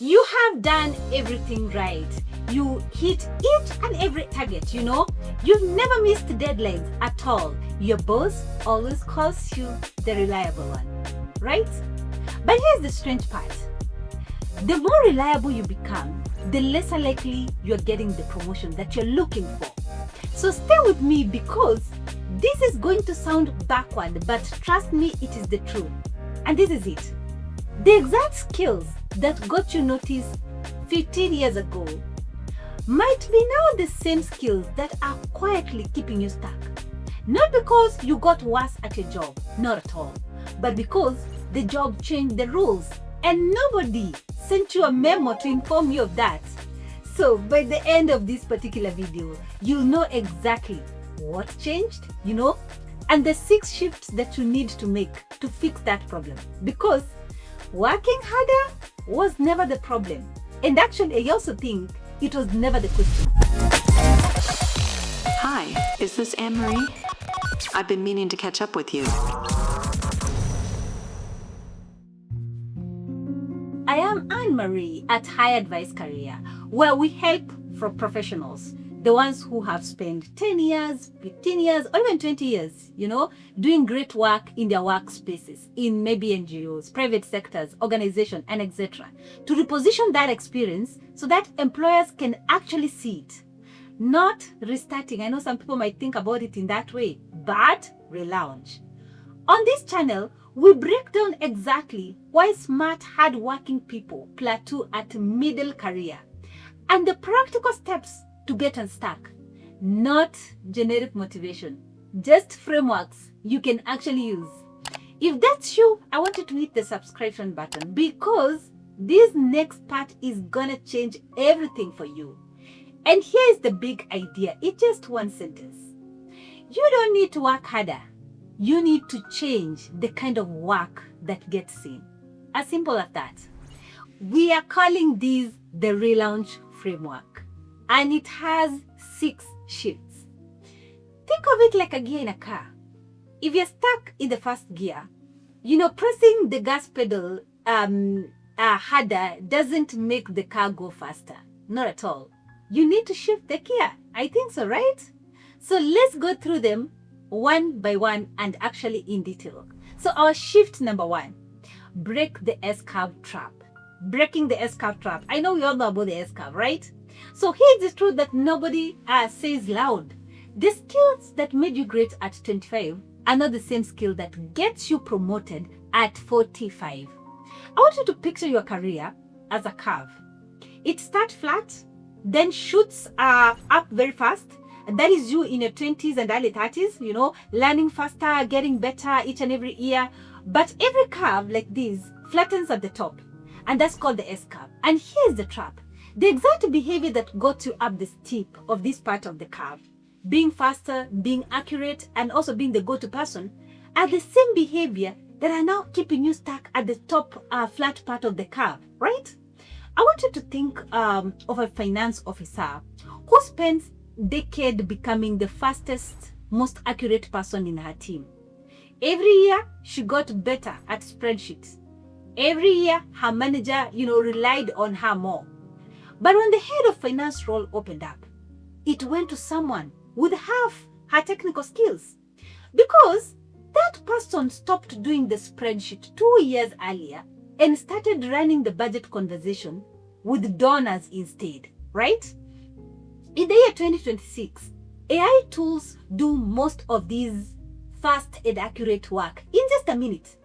You have done everything right. You hit each and every target, You've never missed deadlines at all. Your boss always calls you the reliable one, right? But here's the strange part. The more reliable you become, the less likely you're getting the promotion that you're looking for. So stay with me because this is going to sound backward, but trust me, it is the truth. And this is it. The exact skills that got you noticed 15 years ago might be now the same skills that are quietly keeping you stuck. Not because you got worse at your job, not at all, but because the job changed the rules and nobody sent you a memo to inform you of that. So by the end of this particular video, you'll know exactly what changed, and the 6 shifts that you need to make to fix that problem. Because working harder was never the problem. And actually, I also think it was never the question. Hi, is this Anne-Marie? I've been meaning to catch up with you. I am Anne-Marie at High Advice Career, where we help for professionals, the ones who have spent 10 years, 15 years, or even 20 years, doing great work in their workspaces, in maybe NGOs, private sectors, organizations, and etc. to reposition that experience so that employers can actually see it. Not restarting. I know some people might think about it in that way, but relaunch. On this channel, we break down exactly why smart, hard-working people plateau at middle career and the practical steps to get unstuck. Not generic motivation, just frameworks you can actually use. If that's you, I want you to hit the subscription button because this next part is gonna change everything for you. And here's the big idea. It's just one sentence. You don't need to work harder. You need to change the kind of work that gets seen. As simple as that. We are calling this the Relaunch Framework, and it has 6 shifts. Think of it like a gear in a car. If you're stuck in the first gear, pressing the gas pedal harder doesn't make the car go faster. Not at all. You need to shift the gear. I think so, right? So let's go through them one by one and actually in detail. So our shift number 1, break the S-curve trap. Breaking the S-curve trap. I know we all know about the S-curve, right? So here's the truth that nobody says loud. The skills that made you great at 25 are not the same skill that gets you promoted at 45. I want you to picture your career as a curve. It starts flat, then shoots up very fast. And that is you in your 20s and early 30s, learning faster, getting better each and every year. But every curve like this flattens at the top. And that's called the S-curve. And here's the trap. The exact behavior that got you up the steep of this part of the curve, being faster, being accurate, and also being the go-to person, are the same behavior that are now keeping you stuck at the top flat part of the curve, right? I want you to think of a finance officer who spends decade becoming the fastest, most accurate person in her team. Every year, she got better at spreadsheets. Every year, her manager, relied on her more. But when the head of finance role opened up, it went to someone with half her technical skills. Because that person stopped doing the spreadsheet 2 years earlier and started running the budget conversation with donors instead, right? In the year 2026, AI tools do most of these fast and accurate work in just a minute.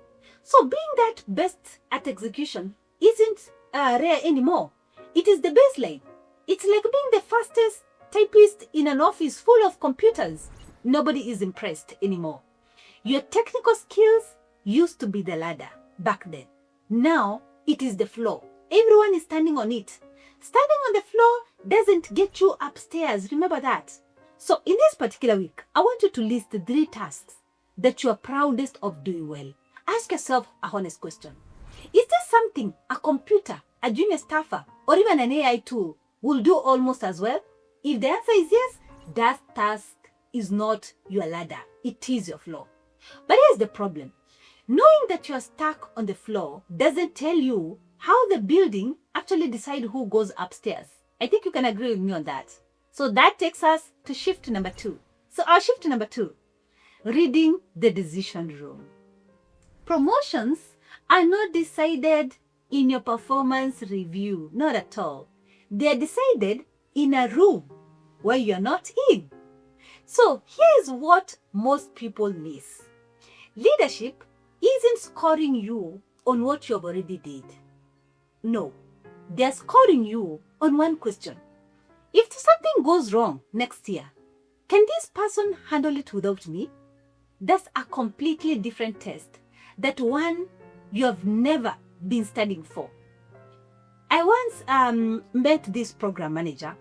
So being that best at execution isn't rare anymore. It is the baseline. It's like being the fastest typist in an office full of computers. Nobody is impressed anymore. Your technical skills used to be the ladder back then. Now it is the floor. Everyone is standing on it. Standing on the floor doesn't get you upstairs. Remember that. So in this particular week, I want you to list 3 tasks that you are proudest of doing well. Ask yourself a honest question. Is there something a computer, a junior staffer, or even an AI tool will do almost as well? If the answer is yes, that task is not your ladder. It is your floor. But here's the problem. Knowing that you're stuck on the floor doesn't tell you how the building actually actually decide who goes upstairs. I think you can agree with me on that. So that takes us to shift number 2. So our shift number 2, reading the decision room. Promotions are not decided in your performance review, not at all. They are decided in a room where you're not in. So here's what most people miss. Leadership isn't scoring you on what you've already did. No, they're scoring you on one question. If something goes wrong next year, can this person handle it without me? That's a completely different test. That one you have never been studying for. I once met this program manager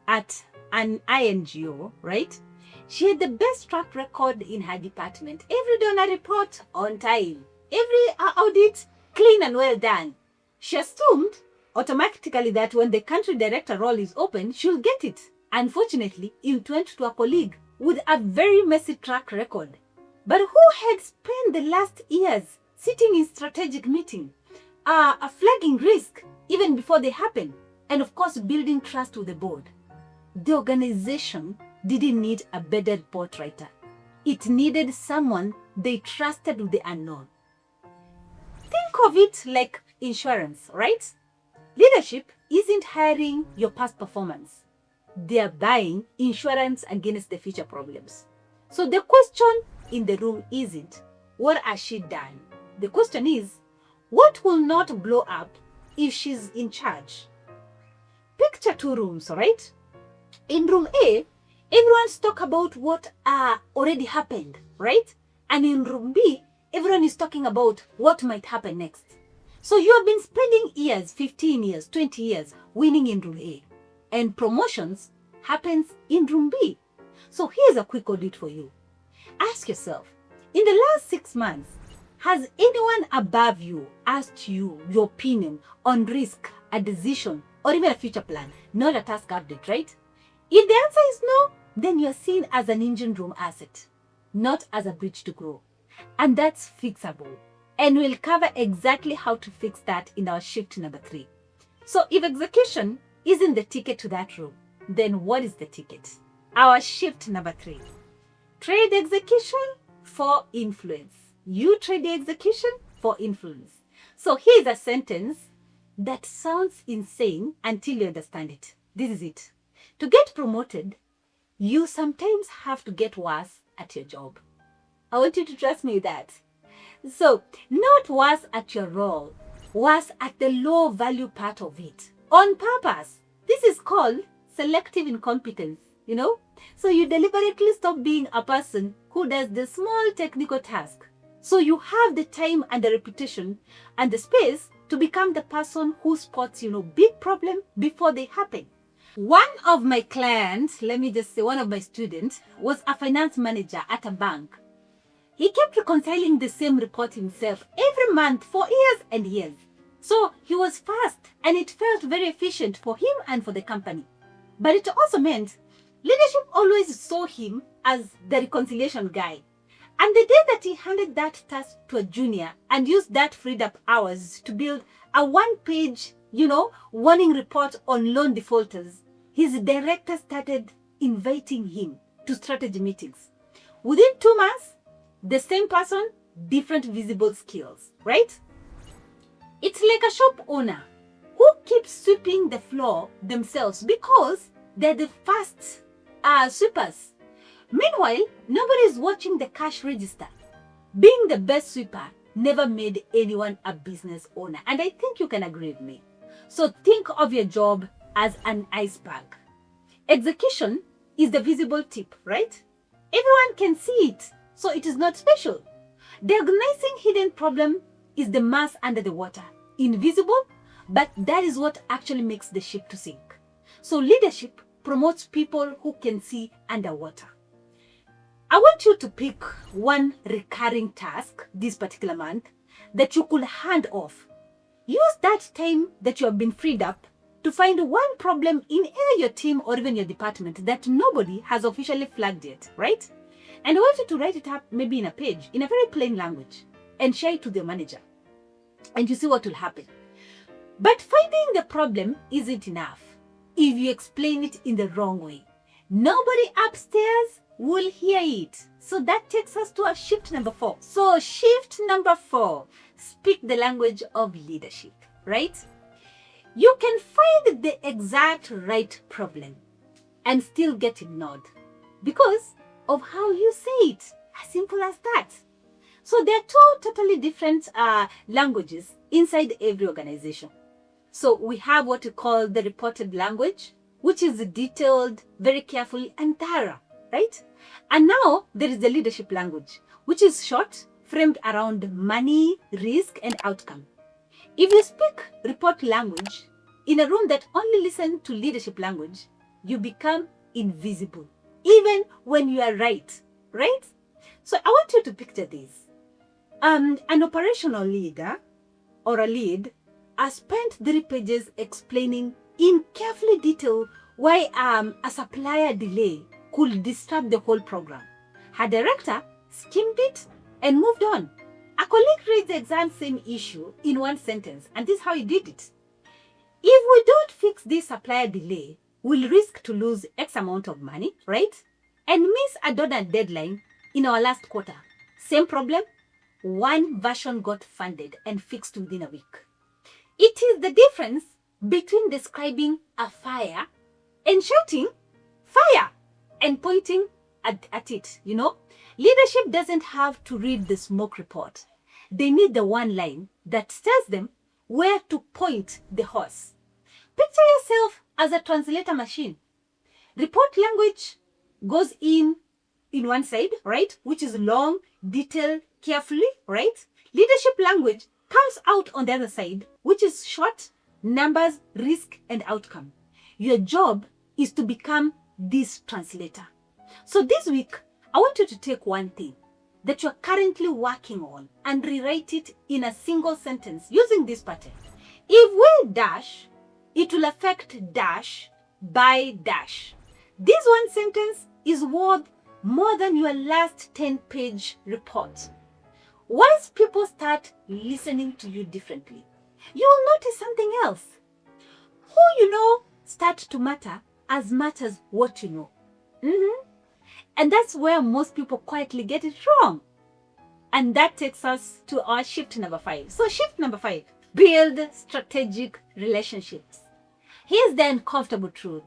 at an INGO, right? She had the best track record in her department. Every donor report on time. Every audit clean and well done. She assumed automatically that when the country director role is open, she'll get it. Unfortunately, it went to a colleague with a very messy track record, but who had spent the last years sitting in strategic meeting, flagging risk even before they happen, and of course building trust with the board. The organization didn't need a bedded report writer. It needed someone they trusted with the unknown. Think of it like insurance, right? Leadership isn't hiring your past performance. They are buying insurance against the future problems. So the question in the room isn't, what has she done? The question is, what will not blow up if she's in charge? Picture 2 rooms, right? In room A, everyone's talk about what already happened, right? And in room B, everyone is talking about what might happen next. So you have been spending years, 15 years, 20 years, winning in room A. And promotions happens in room B. So here's a quick audit for you. Ask yourself, in the last 6 months, has anyone above you asked you your opinion on risk, a decision, or even a future plan? Not a task update, right? If the answer is no, then you're seen as an engine room asset, not as a bridge to grow. And that's fixable. And we'll cover exactly how to fix that in our shift number 3. So if execution isn't the ticket to that room, then what is the ticket? Our shift number 3. Trade execution for influence. You trade the execution for influence. So here's a sentence that sounds insane until you understand it. This is it. To get promoted, you sometimes have to get worse at your job. I want you to trust me with that. So, not worse at your role, worse at the low value part of it. On purpose. This is called selective incompetence, you know? So you deliberately stop being a person who does the small technical task. So you have the time and the reputation and the space to become the person who spots, big problem before they happen. One of my clients, let me just say, one of my students was a finance manager at a bank. He kept reconciling the same report himself every month for years and years. So he was fast and it felt very efficient for him and for the company. But it also meant leadership always saw him as the reconciliation guy. And the day that he handed that task to a junior and used that freed up hours to build a 1-page, warning report on loan defaulters, his director started inviting him to strategy meetings. Within 2 months, the same person, different visible skills, right? It's like a shop owner who keeps sweeping the floor themselves because they're the fast sweepers. Meanwhile, nobody is watching the cash register. Being the best sweeper never made anyone a business owner. And I think you can agree with me. So think of your job as an iceberg. Execution is the visible tip, right? Everyone can see it, so it is not special. Diagnosing hidden problem is the mass under the water. Invisible, but that is what actually makes the ship to sink. So leadership promotes people who can see underwater. I want you to pick one recurring task this particular month that you could hand off. Use that time that you have been freed up to find one problem in either your team or even your department that nobody has officially flagged yet, right? And I want you to write it up maybe in a page, in a very plain language, and share it to the manager. And you see what will happen. But finding the problem isn't enough if you explain it in the wrong way. Nobody upstairs will hear it. So that takes us to our shift number 4. So shift number 4, speak the language of leadership, right? You can find the exact right problem and still get ignored because of how you say it. As simple as that. So there are two totally different languages inside every organization. So we have what we call the reported language, which is detailed, very careful and thorough, right? And now there is the leadership language, which is short, framed around money, risk, and outcome. If you speak report language in a room that only listens to leadership language, you become invisible, even when you are right? So I want you to picture this. An operational leader or a lead has spent 3 pages explaining in carefully detail why a supplier delay could disrupt the whole program. Her director skimmed it and moved on. A colleague raised the exact same issue in 1 sentence, and this is how he did it. If we don't fix this supplier delay, we'll risk to lose X amount of money, right? And miss a deadline in our last quarter. Same problem, 1 version got funded and fixed within a week. It is the difference between describing a fire and shouting, fire, and pointing at it, Leadership doesn't have to read the smoke report. They need the 1 line that tells them where to point the horse. Picture yourself as a translator machine. Report language goes in 1 side, right? Which is long, detailed, carefully, right? Leadership language comes out on the other side, which is short, numbers, risk, and outcome. Your job is to become this translator. So this week, I want you to take 1 thing that you're currently working on and rewrite it in a single sentence using this pattern. If we dash, it will affect dash by dash. This 1 sentence is worth more than your last 10-page report. Once people start listening to you differently, you will notice something else. Who you know start to matter as much as what you know. And that's where most people quietly get it wrong. And that takes us to our shift number 5. So shift number 5, build strategic relationships. Here's the uncomfortable truth.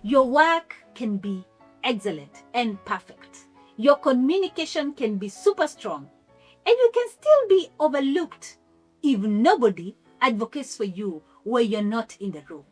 Your work can be excellent and perfect. Your communication can be super strong. And you can still be overlooked if nobody advocates for you where you're not in the room.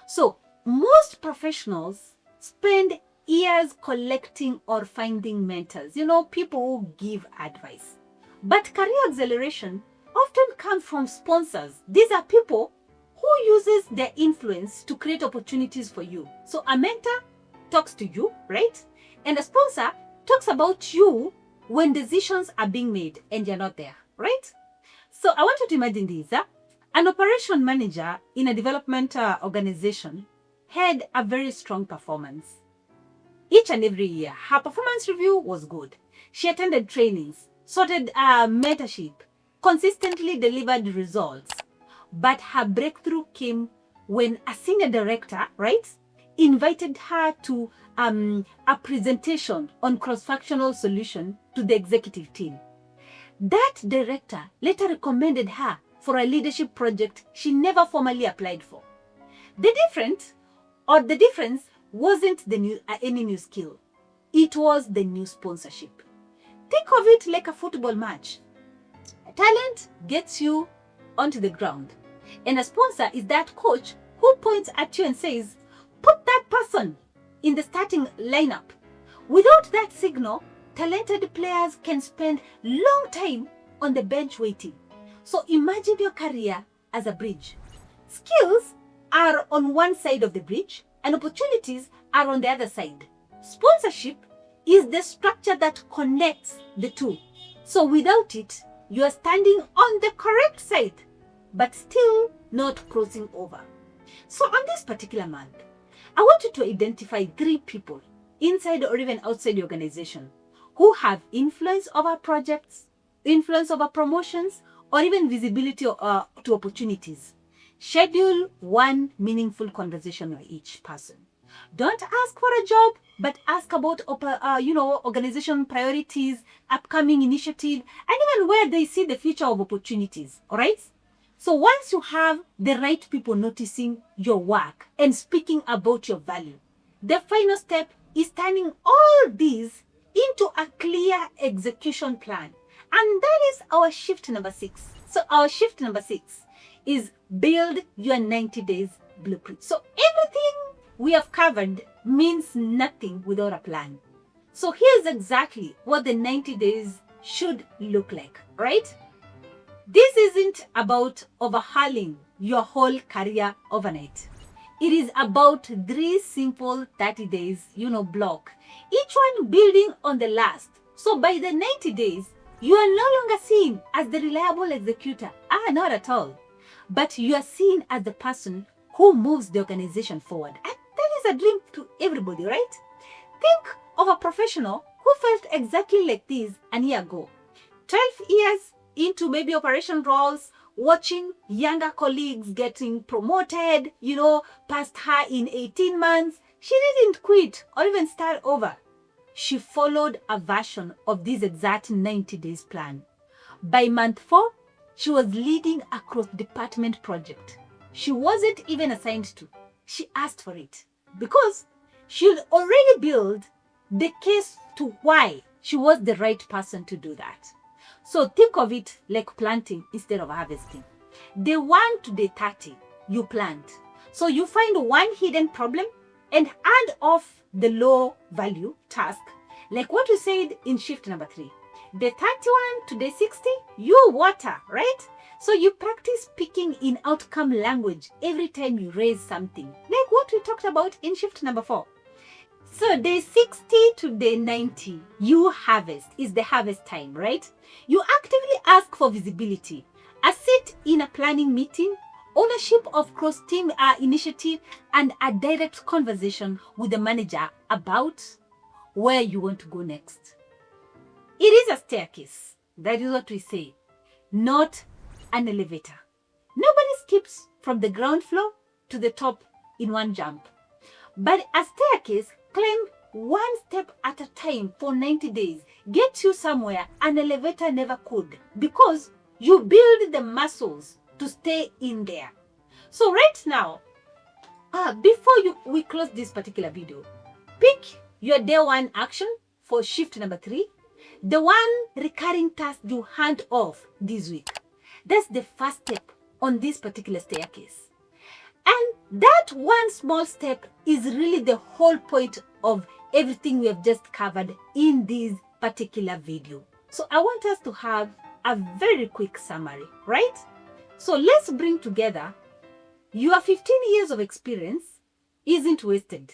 So most professionals spend years collecting or finding mentors, people who give advice. But career acceleration often comes from sponsors. These are people who uses their influence to create opportunities for you. So a mentor talks to you, right? And a sponsor talks about you when decisions are being made and you're not there, right? So I want you to imagine this. An operation manager in a development organization had a very strong performance. Each and every year, her performance review was good. She attended trainings, sorted mentorship, consistently delivered results. But her breakthrough came when a senior director, right, invited her to a presentation on cross-functional solution to the executive team. That director later recommended her for a leadership project she never formally applied for. The difference wasn't any new skill. It was the new sponsorship. Think of it like a football match. Talent gets you onto the ground. And a sponsor is that coach who points at you and says, put that person in the starting lineup. Without that signal, talented players can spend long time on the bench waiting. So imagine your career as a bridge. Skills are on one side of the bridge and opportunities are on the other side. Sponsorship is the structure that connects the two. So without it, you are standing on the correct side, but still not crossing over. So on this particular month, I want you to identify 3 people inside or even outside the organization who have influence over projects, influence over promotions, or even visibility to opportunities. Schedule one meaningful conversation with each person. Don't ask for a job, but ask about organization priorities, upcoming initiative, and even where they see the future of opportunities. All right. So once you have the right people noticing your work and speaking about your value, the final step is turning all these into a clear execution plan. And that is our shift number 6. So our shift number 6 is build your 90 days blueprint. So everything we have covered means nothing without a plan. So here's exactly what the 90 days should look like, right? This isn't about overhauling your whole career overnight. It is about 3 simple 30 days, block, each one building on the last. So by the 90 days, you are no longer seen as the reliable executor. Not at all. But you are seen as the person who moves the organization forward. And that is a dream to everybody, right? Think of a professional who felt exactly like this a year ago. 12 years into maybe operation roles, watching younger colleagues getting promoted, past her in 18 months. She didn't quit or even start over. She followed a version of this exact 90 days plan. By month 4, she was leading a cross-department project. She wasn't even assigned to. She asked for it because she had already built the case to why she was the right person to do that. So think of it like planting instead of harvesting. Day 1 to day 30, you plant. So you find one hidden problem and hand off the low value task, like what we said in shift number 3. Day 31 to day 60, you water, right? So you practice speaking in outcome language every time you raise something, like what we talked about in shift number 4. So day 60 to day 90, you harvest, is the harvest time, right? You actively ask for visibility, a seat in a planning meeting, ownership of cross-team initiative, and a direct conversation with the manager about where you want to go next. It is a staircase, that is what we say, not an elevator. Nobody skips from the ground floor to the top in one jump. But a staircase, climb one step at a time for 90 days, gets you somewhere an elevator never could, because you build the muscles to stay in there. So right now, before we close this particular video, pick your day 1 action for shift number 3, the one recurring task you hand off this week. That's the first step on this particular staircase. And that one small step is really the whole point of everything we have just covered in this particular video. So I want us to have a very quick summary, right? So let's bring together your 15 years of experience isn't wasted.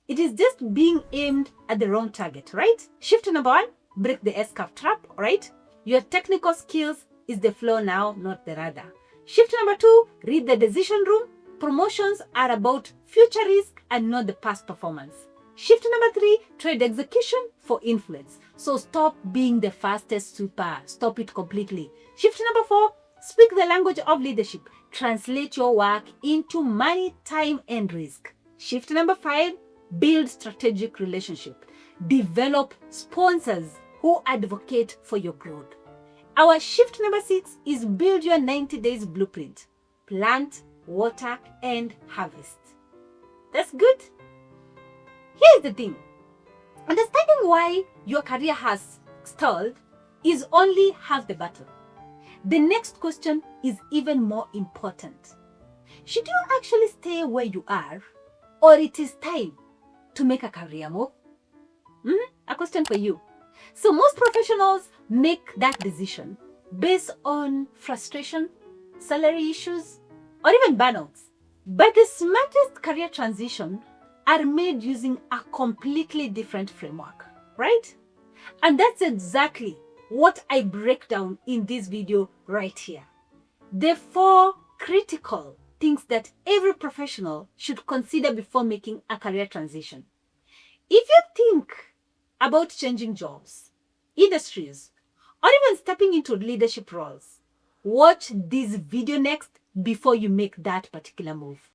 It is just being aimed at the wrong target, right? Shift number 1, break the S-curve trap, right? Your technical skills is the flow now, not the radar. Shift number 2, read the decision room. Promotions are about future risk and not the past performance. Shift number 3, trade execution for influence. So stop being the fastest super. Stop it completely. Shift number 4, speak the language of leadership. Translate your work into money, time, and risk. Shift number 5, build strategic relationship. Develop sponsors who advocate for your growth. Our shift number 6 is build your 90 days blueprint. Plant, water, and harvest. That's good. Here's the thing. Understanding why your career has stalled is only half the battle. The next question is even more important. Should you actually stay where you are, or it is time to make a career move? A question for you. So most professionals make that decision based on frustration, salary issues, or even burnouts. But the smartest career transitions are made using a completely different framework, right? And that's exactly what I break down in this video right here. The 4 critical things that every professional should consider before making a career transition. If you think about changing jobs, industries, or even stepping into leadership roles, watch this video next before you make that particular move.